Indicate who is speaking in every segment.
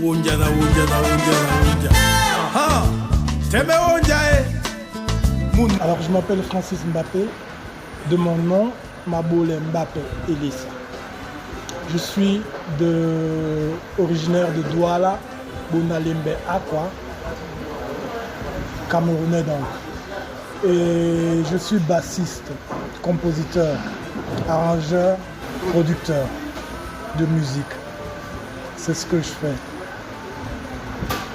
Speaker 1: Wunjana, wunjana, wunjana, wunjana. Aha! Teme wunjae!
Speaker 2: Alors je m'appelle Francis Mbappé, de mon nom Maboule Mbappé Elissa. Je suis originaire de Douala, Bonalembe Akwa, Camerounais donc. Et je suis bassiste, compositeur, arrangeur, producteur de musique. C'est ce que je fais.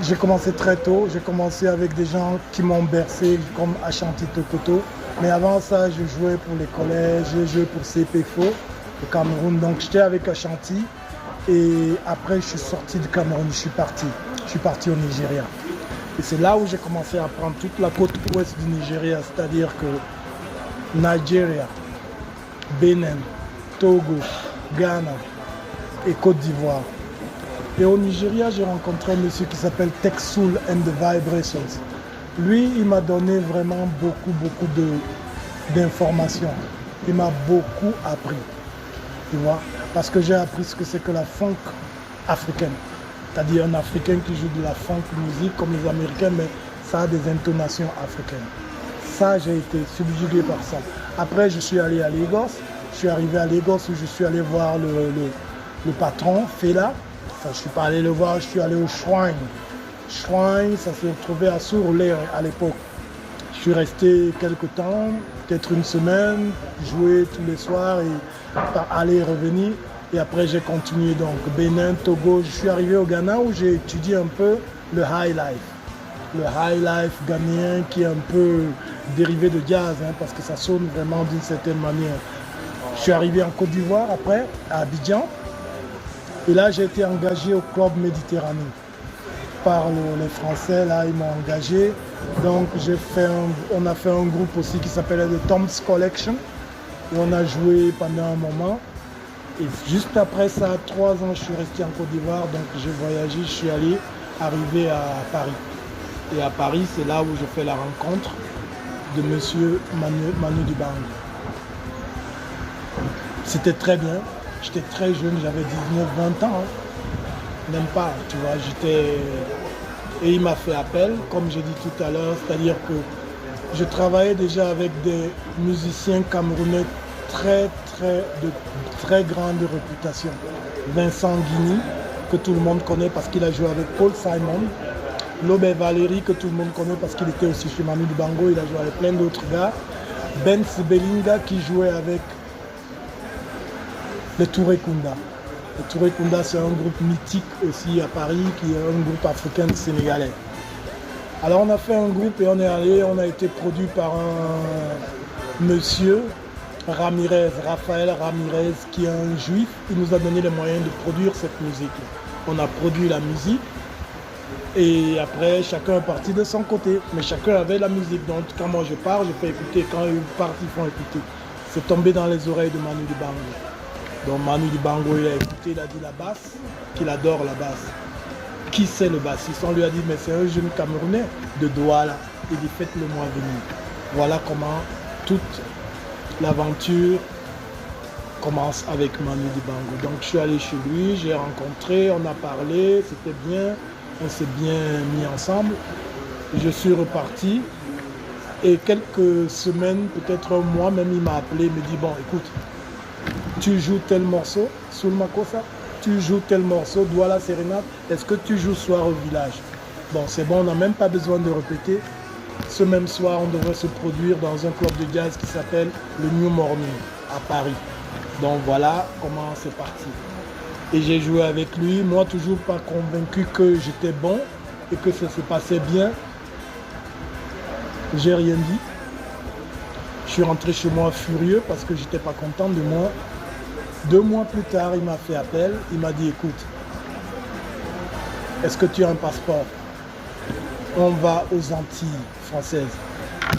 Speaker 2: J'ai commencé très tôt, j'ai commencé avec des gens qui m'ont bercé comme Ashanti Tokoto. Mais avant ça, je jouais pour les collèges, j'ai joué pour CPFO au Cameroun. Donc j'étais avec Ashanti et après je suis sorti du Cameroun, je suis parti au Nigeria. Et c'est là où j'ai commencé à apprendre toute la côte ouest du Nigeria, c'est-à-dire que Nigeria, Bénin, Togo, Ghana et Côte d'Ivoire. Et au Nigeria, j'ai rencontré un monsieur qui s'appelle Tech Soul and the Vibrations. Lui, il m'a donné vraiment beaucoup d'informations. Il m'a beaucoup appris, tu vois, parce que j'ai appris ce que c'est que la funk africaine. C'est-à-dire un Africain qui joue de la funk musique comme les Américains, mais ça a des intonations africaines. Ça, j'ai été subjugué par ça. Après, je suis allé à Lagos. Je suis arrivé à Lagos où je suis allé voir le patron, Fela. Enfin, je ne suis pas allé le voir, je suis allé au Shrine. Shrine, ça s'est trouvé à Surulere à l'époque. Je suis resté quelques temps, peut-être une semaine, jouer tous les soirs et aller et revenir. Et après, j'ai continué donc Bénin, Togo. Je suis arrivé au Ghana où j'ai étudié un peu le high life. Le high life ghanéen qui est un peu dérivé de jazz, hein, parce que ça sonne vraiment d'une certaine manière. Je suis arrivé en Côte d'Ivoire après, à Abidjan. Et là, j'ai été engagé au Club Méditerranée. Par les Français, là, ils m'ont engagé. Donc, on a fait un groupe aussi qui s'appelait The Tom's Collection. Et on a joué pendant un moment. Et juste après ça, 3 ans, je suis resté en Côte d'Ivoire. Donc, j'ai voyagé, je suis arrivé à Paris. Et à Paris, c'est là où je fais la rencontre de monsieur Manu Dibango. C'était très bien. J'étais très jeune, j'avais 19-20 ans. Hein. Même pas, tu vois, Et il m'a fait appel, comme j'ai dit tout à l'heure, c'est-à-dire que je travaillais déjà avec des musiciens camerounais de très grande réputation. Vincent Guigny, que tout le monde connaît parce qu'il a joué avec Paul Simon. Lobé Valéry, que tout le monde connaît parce qu'il était aussi chez Manu Dibango, il a joué avec plein d'autres gars. Ben Sibelinga qui jouait avec les Touré Kunda. Les Touré Kunda, c'est un groupe mythique aussi à Paris, qui est un groupe africain sénégalais. Alors on a fait un groupe et on a été produit par un monsieur, Raphaël Ramirez, qui est un juif. Il nous a donné les moyens de produire cette musique. On a produit la musique et après chacun est parti de son côté. Mais chacun avait la musique. Donc quand moi je pars, je fais écouter. Quand ils partent, ils font écouter. C'est tombé dans les oreilles de Manu Dibango. Donc Manu Dibango, il a écouté, il a dit la basse, qu'il adore la basse. Qui c'est le bassiste? On lui a dit, mais c'est un jeune Camerounais de Douala. Il dit, faites-le-moi venir. Voilà comment toute l'aventure commence avec Manu Dibango. Donc je suis allé chez lui, j'ai rencontré, on a parlé, c'était bien, on s'est bien mis ensemble. Je suis reparti et quelques semaines, peut-être un mois même, il m'a appelé, il me dit, bon écoute, tu joues tel morceau, Soul Makossa, tu joues tel morceau, Douala Sérénade, est-ce que tu joues soir au village? Bon, c'est bon, on n'a même pas besoin de répéter. Ce même soir, on devrait se produire dans un club de jazz qui s'appelle le New Morning à Paris. Donc voilà comment c'est parti. Et j'ai joué avec lui, moi toujours pas convaincu que j'étais bon et que ça se passait bien. J'ai rien dit. Je suis rentré chez moi furieux parce que j'étais pas content de moi. 2 mois plus tard, il m'a fait appel. Il m'a dit, écoute, est-ce que tu as un passeport? On va aux Antilles françaises.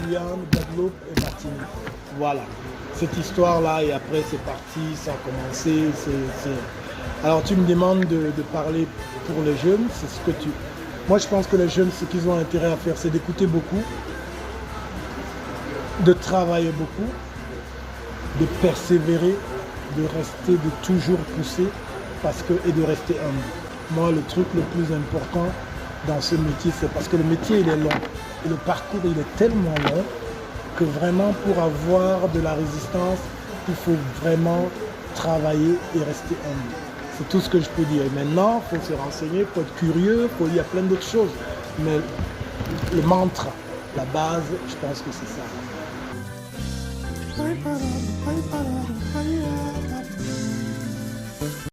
Speaker 2: Guyane, Guadeloupe et Martinique. Voilà. Cette histoire-là, et après c'est parti, ça a commencé. Alors tu me demandes de parler pour les jeunes, c'est ce que tu... Moi je pense que les jeunes, ce qu'ils ont intérêt à faire, c'est d'écouter beaucoup, de travailler beaucoup, de persévérer, de rester, de toujours pousser, et de rester humble. moi, le truc le plus important dans ce métier, c'est parce que le métier, il est long. Et le parcours, il est tellement long que vraiment, pour avoir de la résistance, il faut vraiment travailler et rester humble. C'est tout ce que je peux dire. Maintenant, il faut se renseigner, il faut être curieux, il y a plein d'autres choses. Mais le mantra, la base, je pense que c'est ça.